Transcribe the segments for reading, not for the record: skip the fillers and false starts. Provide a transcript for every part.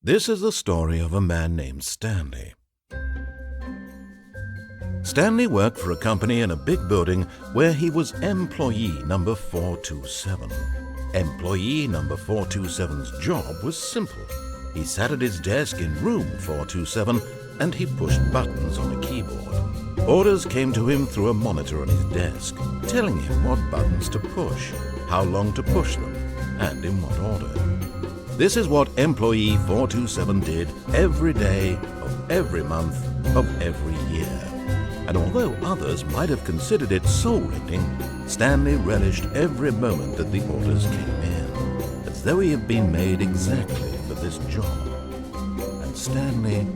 This is the story of a man named Stanley. Stanley worked for a company in a big building where he was employee number 427. Employee number 427's job was simple. He sat at his desk in room 427 and he pushed buttons on a keyboard. Orders came to him through a monitor on his desk, telling him what buttons to push, how long to push them, and in what order. This is what employee 427 did every day of every month of every year. And although others might have considered it soul-rending, Stanley relished every moment that the orders came in, as though he had been made exactly for this job. And Stanley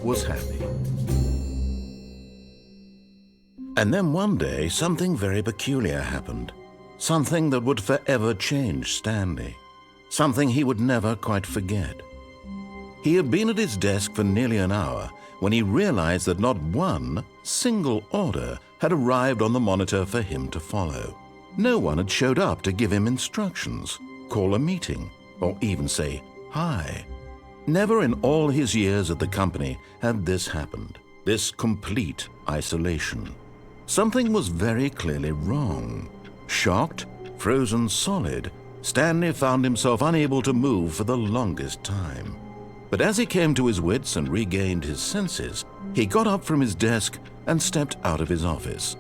was happy. And then one day, something very peculiar happened. Something that would forever change Stanley. Something he would never quite forget. He had been at his desk for nearly an hour when he realized that not one single order had arrived on the monitor for him to follow. No one had showed up to give him instructions, call a meeting, or even say hi. Never in all his years at the company had this happened, this complete isolation. Something was very clearly wrong. Shocked, frozen solid, Stanley found himself unable to move for the longest time. But as he came to his wits and regained his senses, he got up from his desk and stepped out of his office.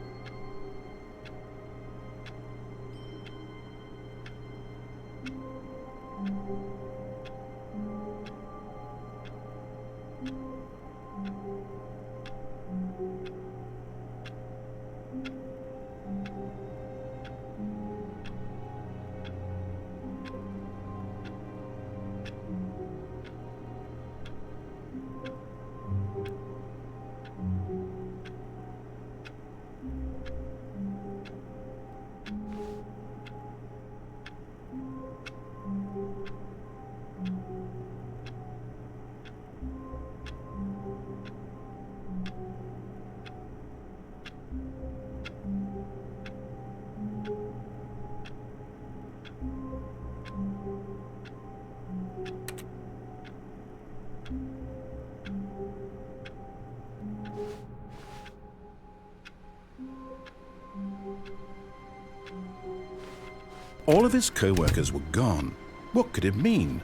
All of his co-workers were gone. What could it mean?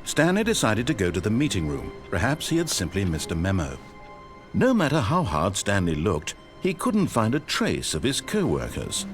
Stanley decided to go to the meeting room. Perhaps he had simply missed a memo. No matter how hard Stanley looked, he couldn't find a trace of his co-workers.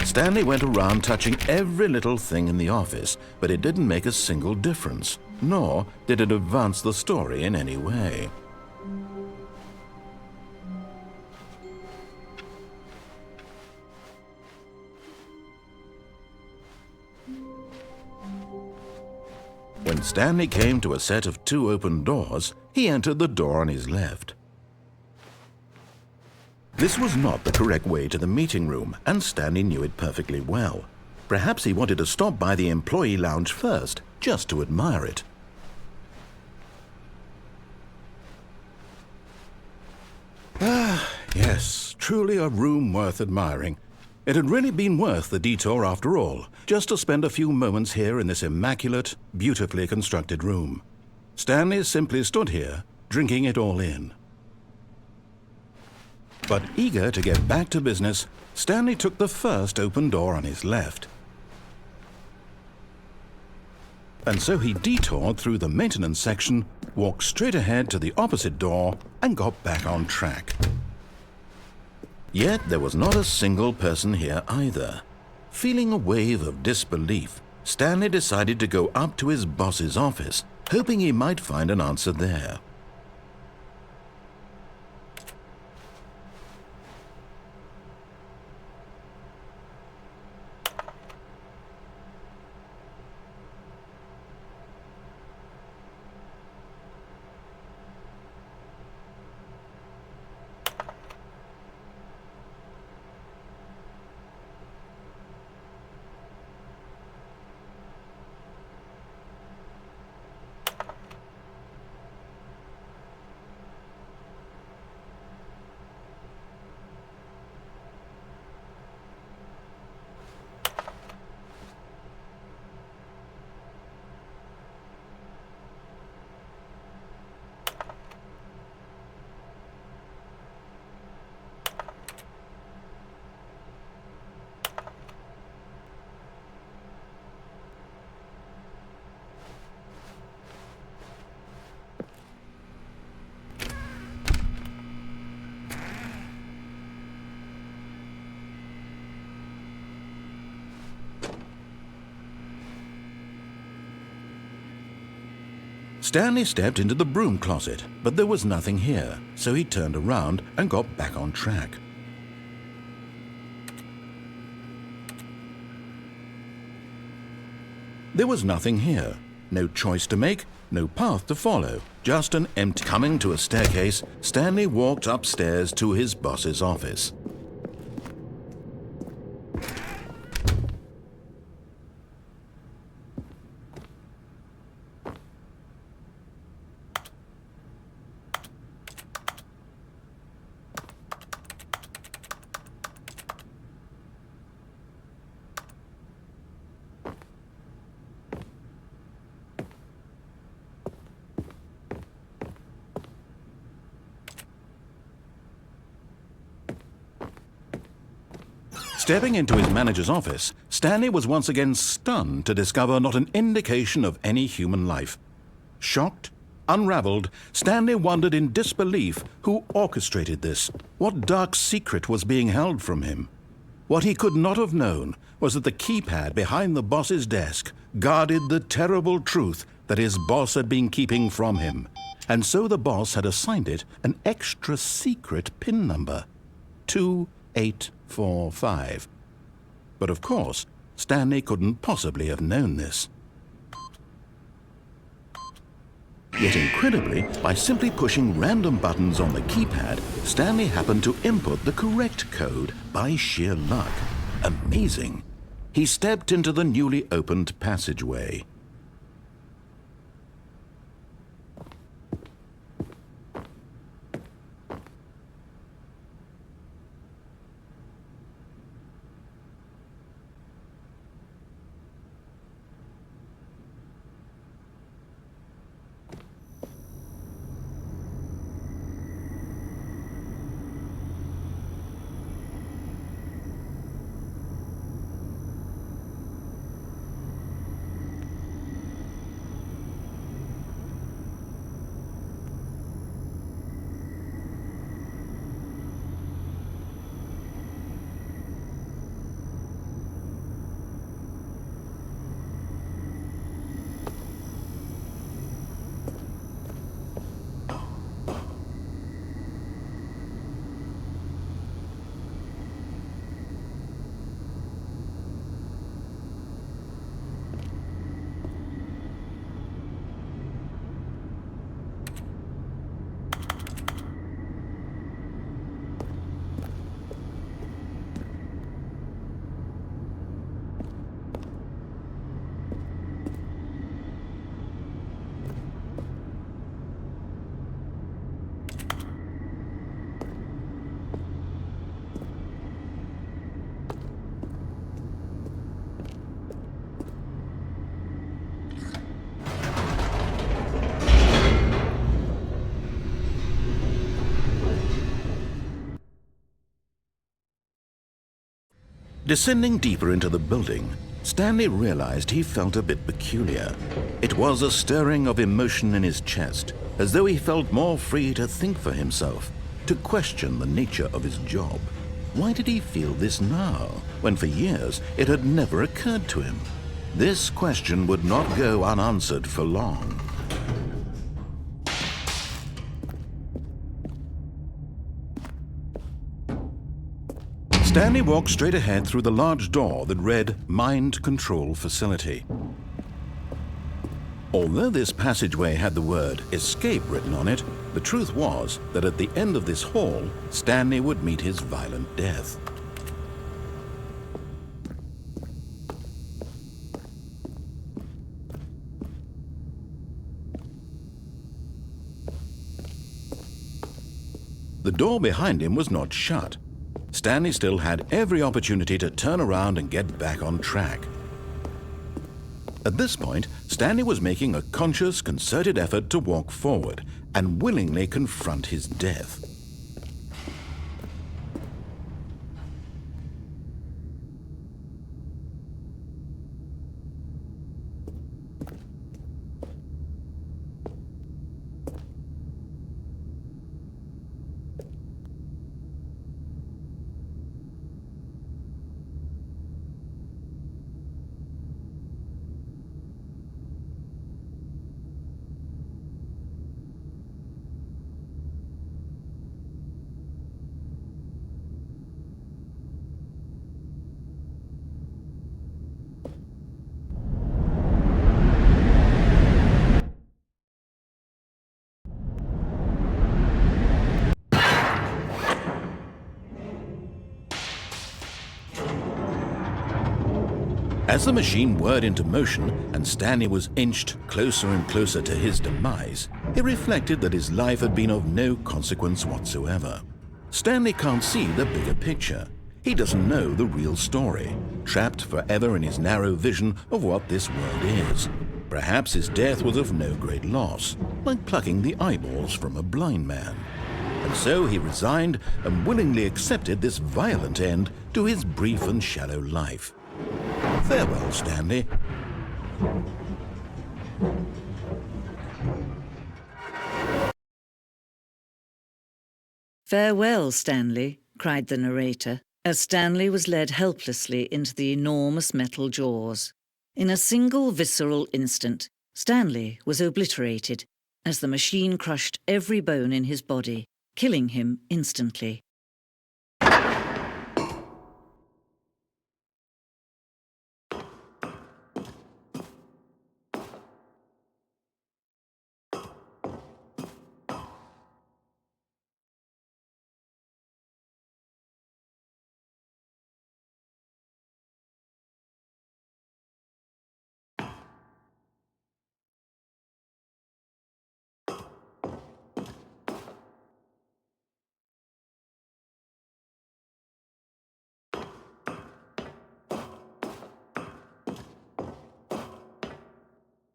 Stanley went around touching every little thing in the office, but it didn't make a single difference, nor did it advance the story in any way. When Stanley came to a set of 2 open doors, he entered the door on his left. This was not the correct way to the meeting room, and Stanley knew it perfectly well. Perhaps he wanted to stop by the employee lounge first, just to admire it. Yes, truly a room worth admiring. It had really been worth the detour after all, just to spend a few moments here in this immaculate, beautifully constructed room. Stanley simply stood here, drinking it all in. But eager to get back to business, Stanley took the first open door on his left. And so he detoured through the maintenance section, walked straight ahead to the opposite door, and got back on track. Yet there was not a single person here either. Feeling a wave of disbelief, Stanley decided to go up to his boss's office, hoping he might find an answer there. Stanley stepped into the broom closet, but there was nothing here, so he turned around and got back on track. There was nothing here. No choice to make, no path to follow, just an empty. Coming to a staircase, Stanley walked upstairs to his boss's office. Stepping into his manager's office, Stanley was once again stunned to discover not an indication of any human life. Shocked, unraveled, Stanley wondered in disbelief who orchestrated this, what dark secret was being held from him. What he could not have known was that the keypad behind the boss's desk guarded the terrible truth that his boss had been keeping from him, and so the boss had assigned it an extra secret PIN number, 2845. But of course, Stanley couldn't possibly have known this. Yet incredibly, by simply pushing random buttons on the keypad, Stanley happened to input the correct code by sheer luck. Amazing. He stepped into the newly opened passageway. Descending deeper into the building, Stanley realized he felt a bit peculiar. It was a stirring of emotion in his chest, as though he felt more free to think for himself, to question the nature of his job. Why did he feel this now, when for years it had never occurred to him? This question would not go unanswered for long. Stanley walked straight ahead through the large door that read Mind Control Facility. Although this passageway had the word Escape written on it, the truth was that at the end of this hall, Stanley would meet his violent death. The door behind him was not shut. Stanley still had every opportunity to turn around and get back on track. At this point, Stanley was making a conscious, concerted effort to walk forward and willingly confront his death. As the machine whirred into motion and Stanley was inched closer and closer to his demise, he reflected that his life had been of no consequence whatsoever. Stanley can't see the bigger picture. He doesn't know the real story, trapped forever in his narrow vision of what this world is. Perhaps his death was of no great loss, like plucking the eyeballs from a blind man. And so he resigned and willingly accepted this violent end to his brief and shallow life. Farewell, Stanley. "Farewell, Stanley," cried the narrator, as Stanley was led helplessly into the enormous metal jaws. In a single visceral instant, Stanley was obliterated as the machine crushed every bone in his body, killing him instantly.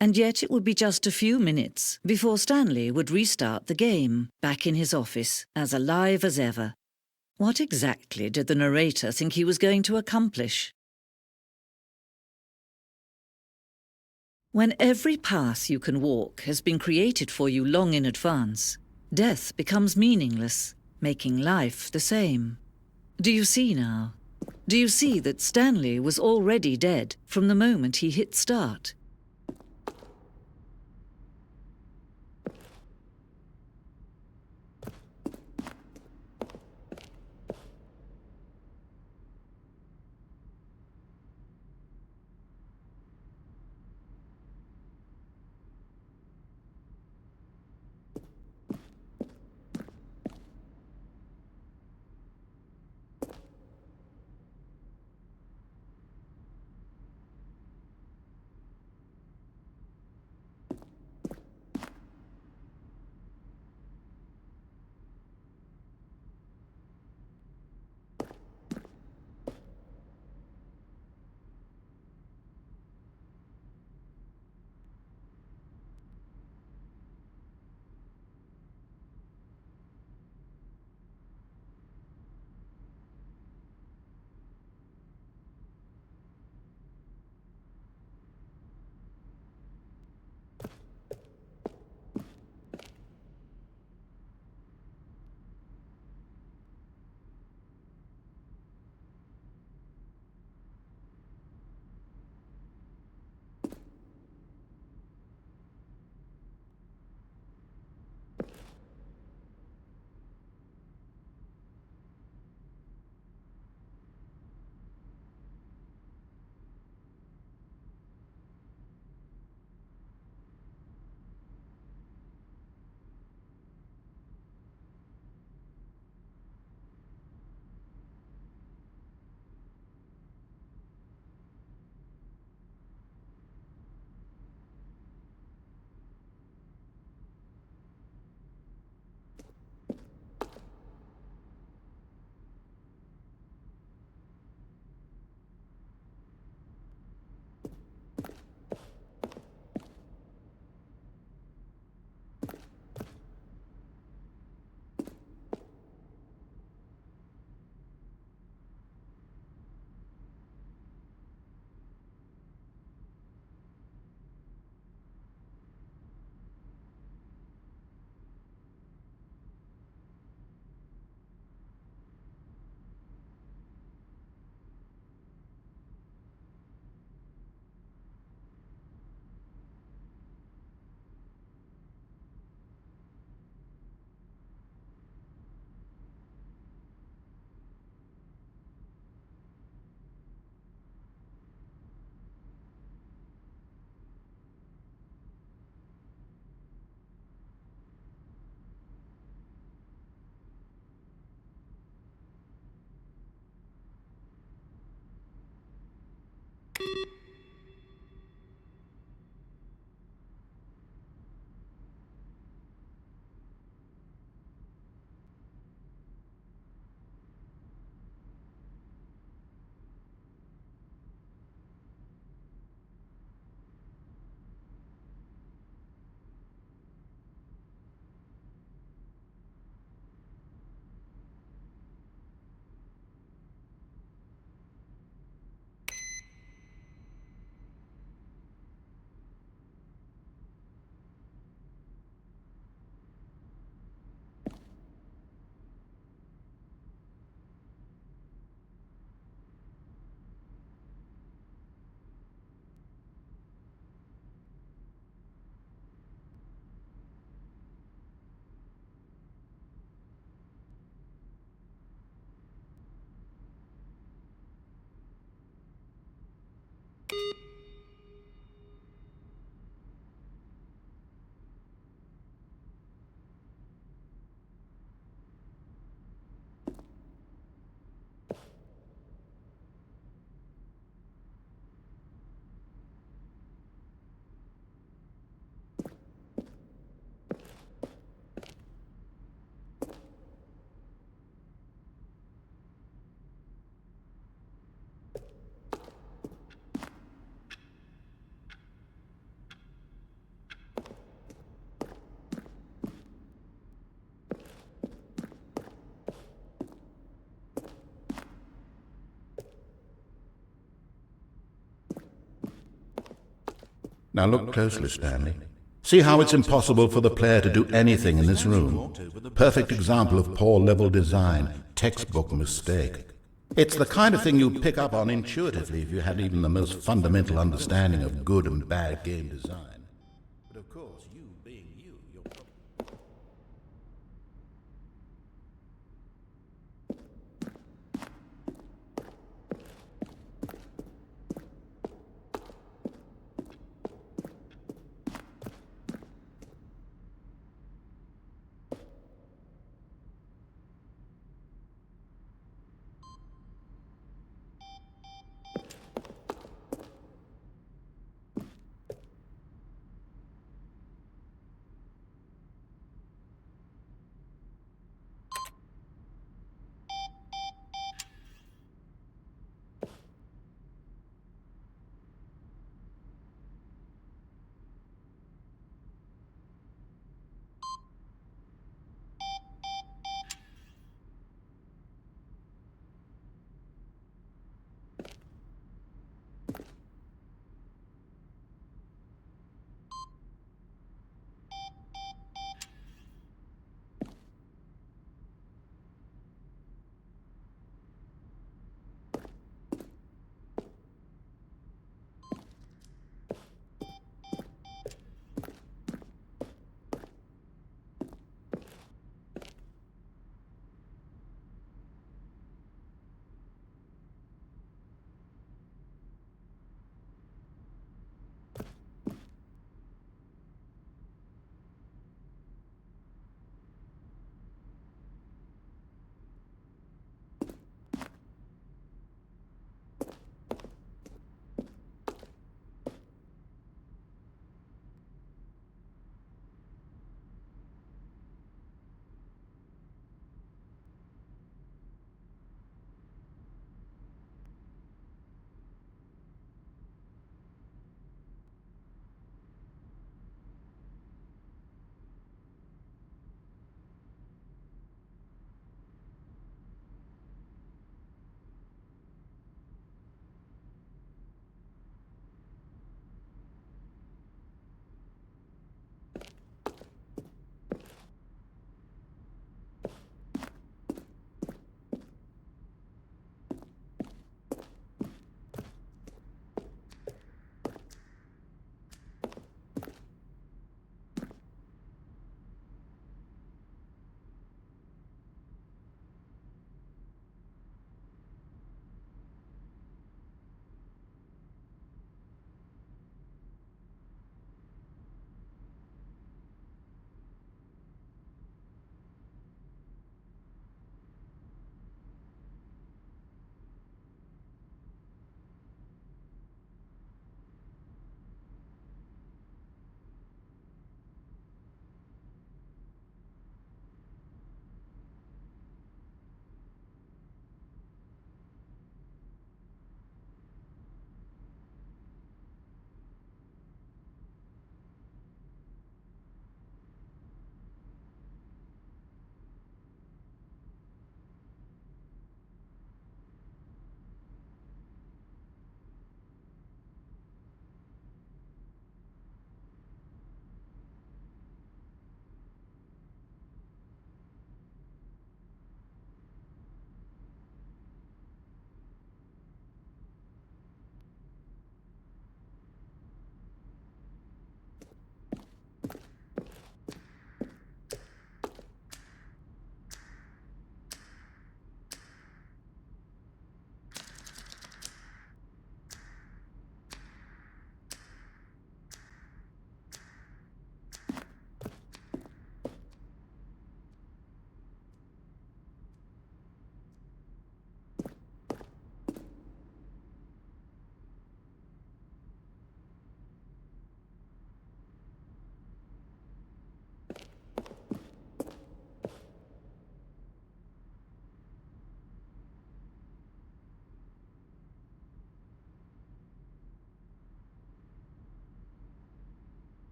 And yet it would be just a few minutes before Stanley would restart the game, back in his office, as alive as ever. What exactly did the narrator think he was going to accomplish? When every path you can walk has been created for you long in advance, death becomes meaningless, making life the same. Do you see now? Do you see that Stanley was already dead from the moment he hit start? Now look closely, Stanley. See how it's impossible for the player to do anything in this room? Perfect example of poor level design, textbook mistake. It's the kind of thing you'd pick up on intuitively if you had even the most fundamental understanding of good and bad game design. But of course, you being you, you're...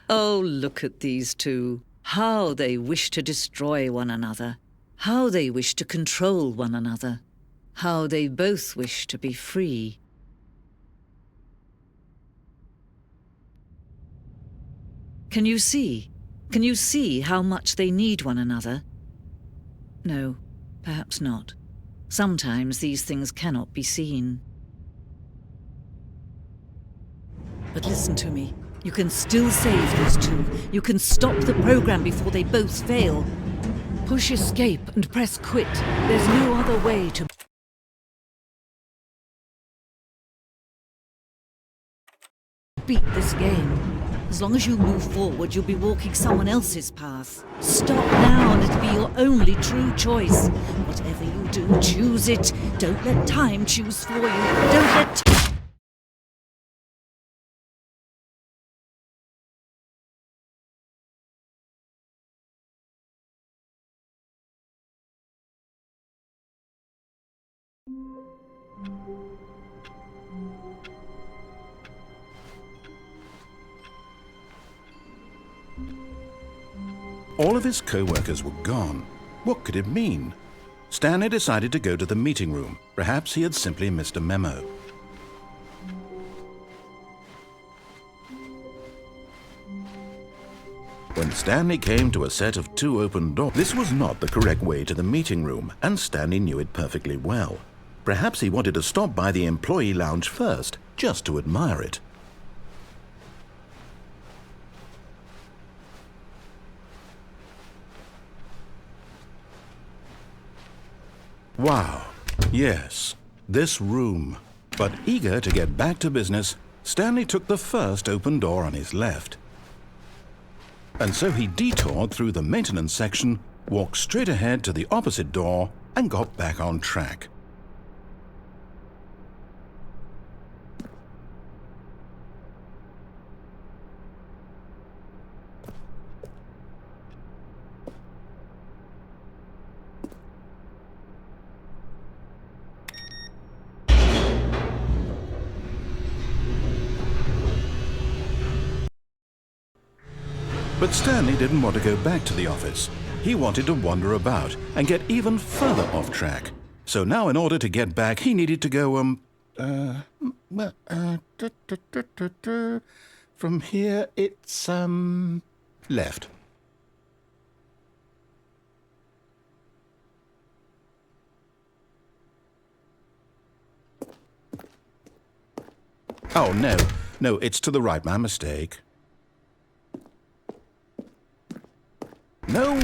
Oh, look at these two. How they wish to destroy one another. How they wish to control one another. How they both wish to be free. Can you see? Can you see how much they need one another? No, perhaps not. Sometimes these things cannot be seen. But listen to me. You can still save these two. You can stop the program before they both fail. Push escape and press quit. There's no other way to beat this game. As long as you move forward, you'll be walking someone else's path. Stop now and it'll be your only true choice. Whatever you do, choose it. Don't let time choose for you. Don't let... All of his co-workers were gone. What could it mean? Stanley decided to go to the meeting room. Perhaps he had simply missed a memo. When Stanley came to a set of 2 open doors, this was not the correct way to the meeting room, and Stanley knew it perfectly well. Perhaps he wanted to stop by the employee lounge first, just to admire it. Wow, yes, this room. But eager to get back to business, Stanley took the first open door on his left. And so he detoured through the maintenance section, walked straight ahead to the opposite door, and got back on track. But Stanley didn't want to go back to the office. He wanted to wander about and get even further off track. So now in order to get back, he needed to go, from here it's, left. Oh, no, it's to the right, my mistake. No,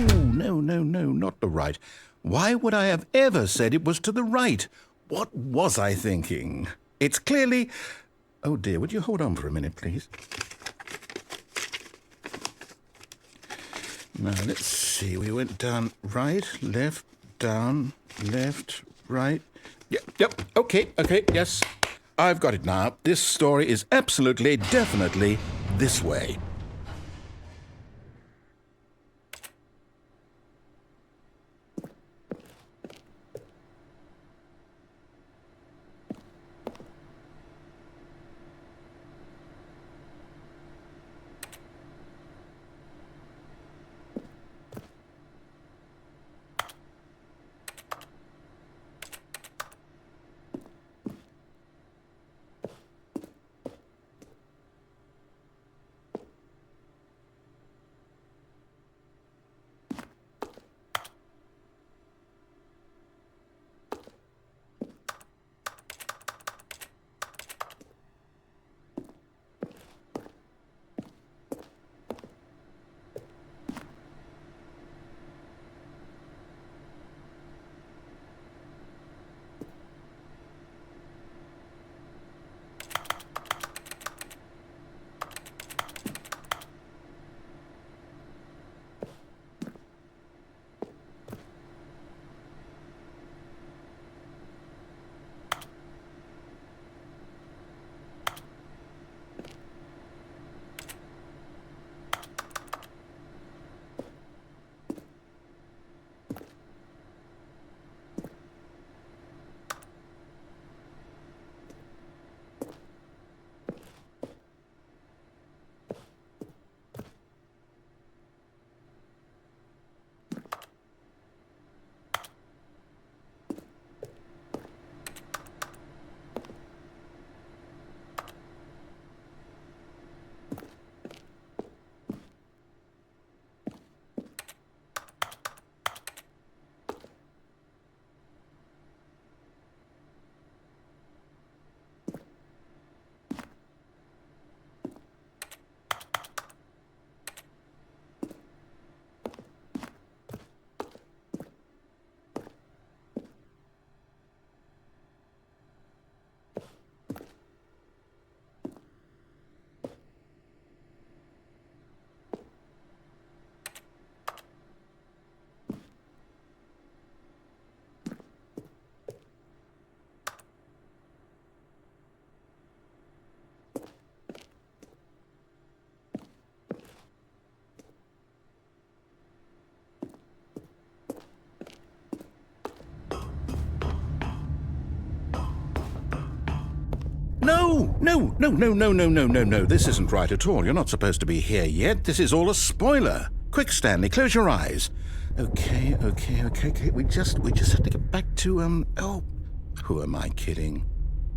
not the right. Why would I have ever said it was to the right? What was I thinking? It's clearly... Oh dear, would you hold on for a minute, please? Now, let's see. We went down right, left, down, left, right. Yep, okay, yes. I've got it now. This story is absolutely, definitely this way. No, no, no, no, no, no, no, no, no. This isn't right at all. You're not supposed to be here yet. This is all a spoiler. Quick, Stanley, close your eyes. Okay. We just have to get back to, oh, who am I kidding?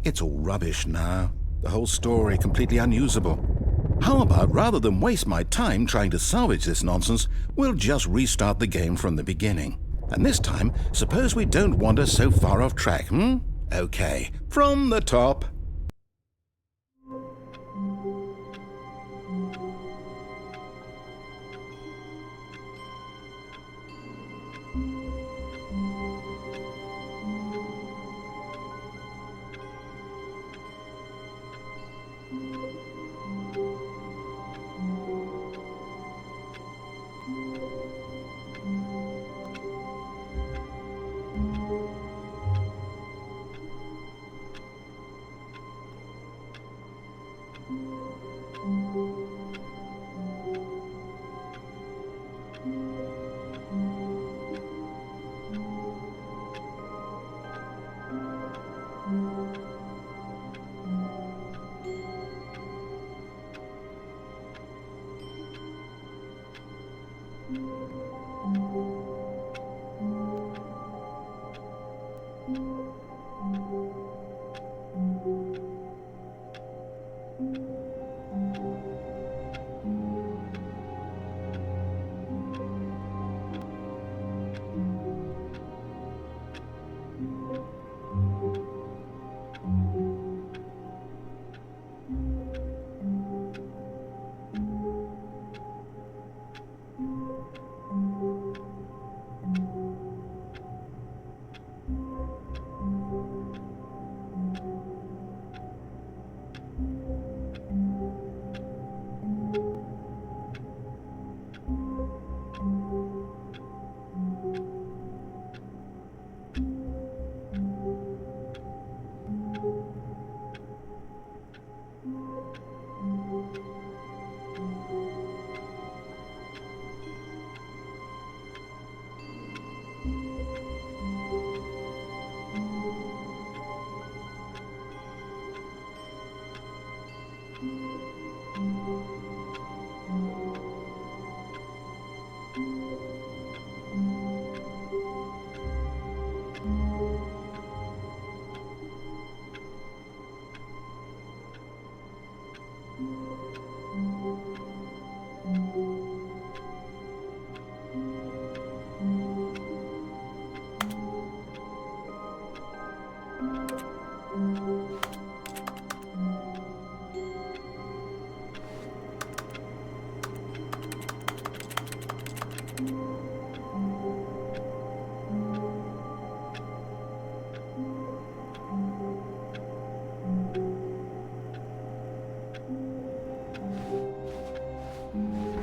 It's all rubbish now. The whole story completely unusable. How about, rather than waste my time trying to salvage this nonsense, we'll just restart the game from the beginning. And this time, suppose we don't wander so far off track, Okay, from the top.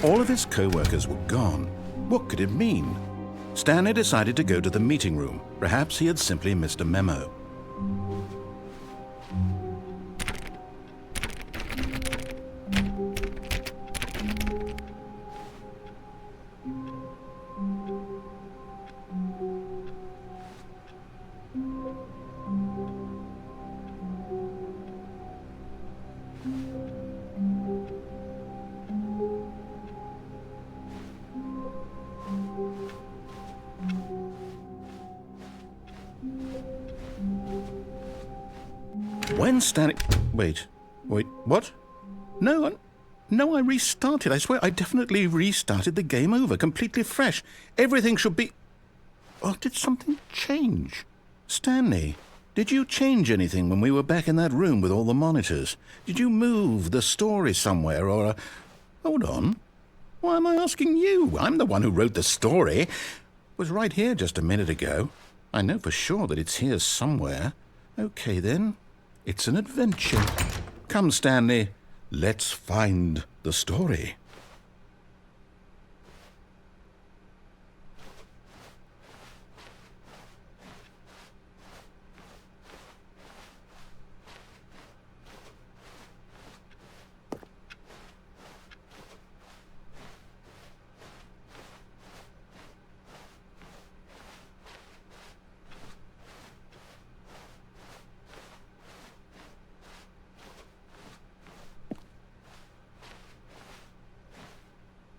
All of his co-workers were gone. What could it mean? Stanley decided to go to the meeting room. Perhaps he had simply missed a memo. When Stanley... Wait, what? No, I restarted. I swear I definitely restarted the game over, completely fresh. Everything should be... Or did something change? Stanley, did you change anything when we were back in that room with all the monitors? Did you move the story somewhere or... Hold on. Why am I asking you? I'm the one who wrote the story. It was right here just a minute ago. I know for sure that it's here somewhere. Okay, then. It's an adventure. Come, Stanley. Let's find the story.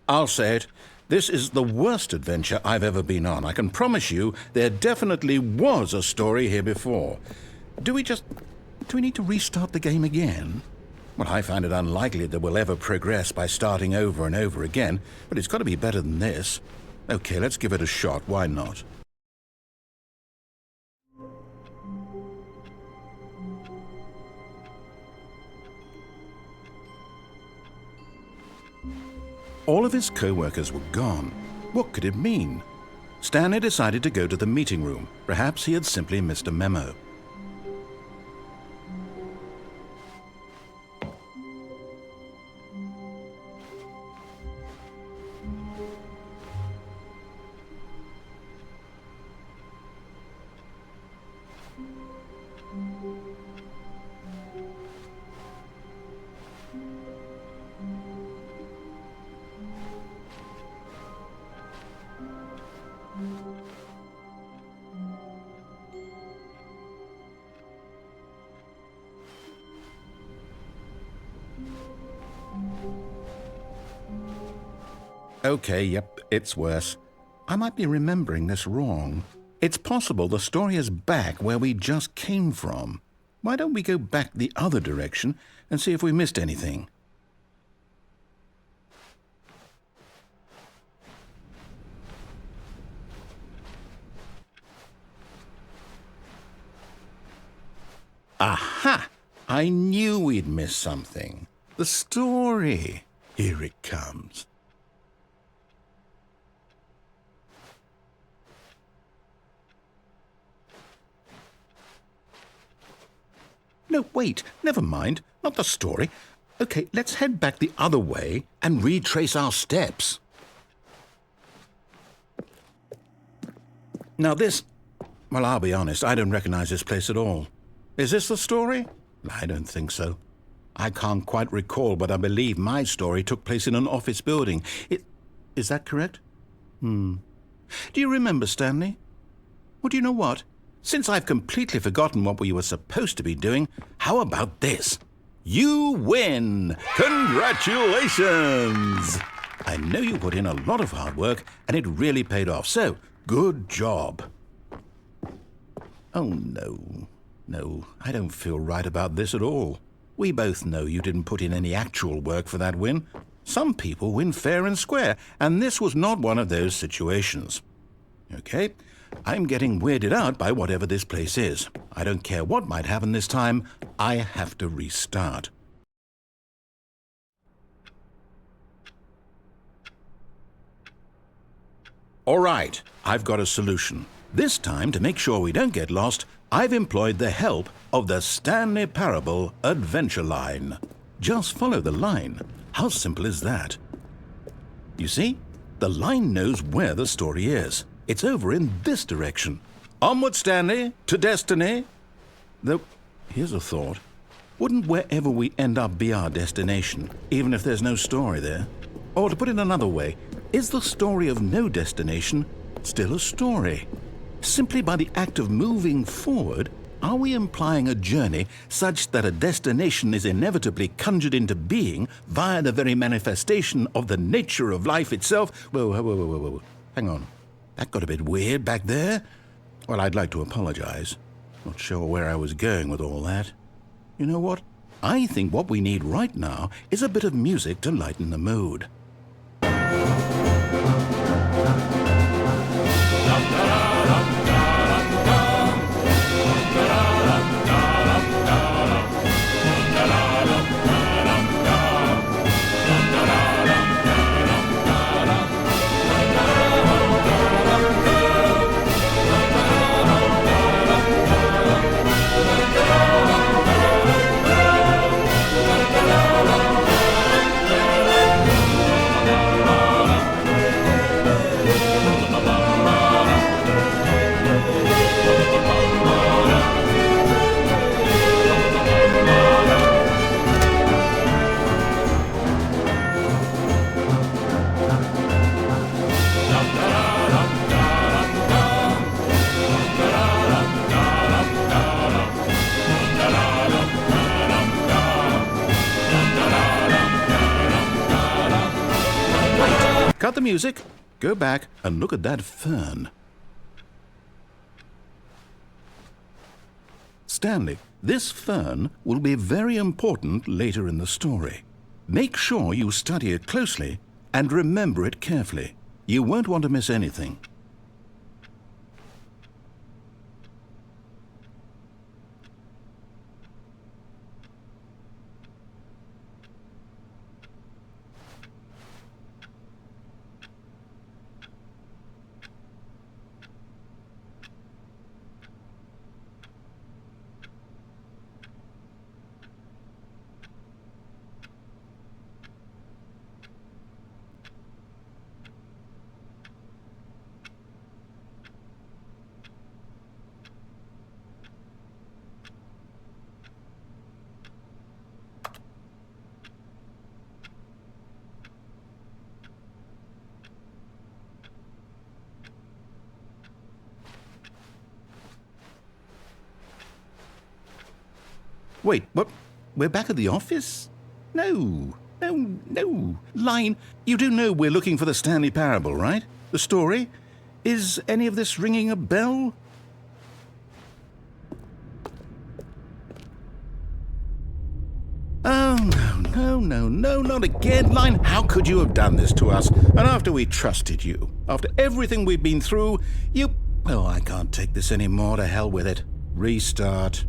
I'll say it. This is the worst adventure I've ever been on. I can promise you there definitely was a story here before. Do we need to restart the game again? Well, I find it unlikely that we'll ever progress by starting over and over again, but it's got to be better than this. Okay, let's give it a shot. Why not? All of his co-workers were gone. What could it mean? Stanley decided to go to the meeting room. Perhaps he had simply missed a memo. Okay, yep, it's worse. I might be remembering this wrong. It's possible the story is back where we just came from. Why don't we go back the other direction and see if we missed anything? Aha! I knew we'd missed something. The story. Here it comes. No, wait, never mind. Not the story. Okay, let's head back the other way and retrace our steps. Now this... Well, I'll be honest, I don't recognize this place at all. Is this the story? I don't think so. I can't quite recall, but I believe my story took place in an office building. Is that correct? Do you remember, Stanley? Well, do you know what? Since I've completely forgotten what we were supposed to be doing, how about this? You win! Congratulations! I know you put in a lot of hard work, and it really paid off, so good job. Oh, no. No, I don't feel right about this at all. We both know you didn't put in any actual work for that win. Some people win fair and square, and this was not one of those situations. Okay, I'm getting weirded out by whatever this place is. I don't care what might happen this time. I have to restart. All right, I've got a solution. This time, to make sure we don't get lost, I've employed the help of the Stanley Parable Adventure Line. Just follow the line. How simple is that? You see, the line knows where the story is. It's over in this direction. Onward, Stanley, to destiny. Though, here's a thought. Wouldn't wherever we end up be our destination, even if there's no story there? Or to put it another way, is the story of no destination still a story? Simply by the act of moving forward, are we implying a journey such that a destination is inevitably conjured into being via the very manifestation of the nature of life itself? Whoa. Hang on. That got a bit weird back there. Well, I'd like to apologize. Not sure where I was going with all that. You know what? I think what we need right now is a bit of music to lighten the mood. cut the music, go back and look at that fern. Stanley, this fern will be very important later in the story. Make sure you study it closely and remember it carefully. You won't want to miss anything. Wait, what? We're back at the office? No. Line, you do know we're looking for the Stanley Parable, right? The story? Is any of this ringing a bell? Oh, no, not again. Line, how could you have done this to us? And after we trusted you, after everything we've been through, you... Oh, I can't take this anymore. To hell with it. Restart.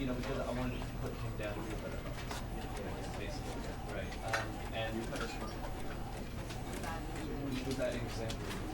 Because I wanted to put him down here, but basically, right? And we put us with that example.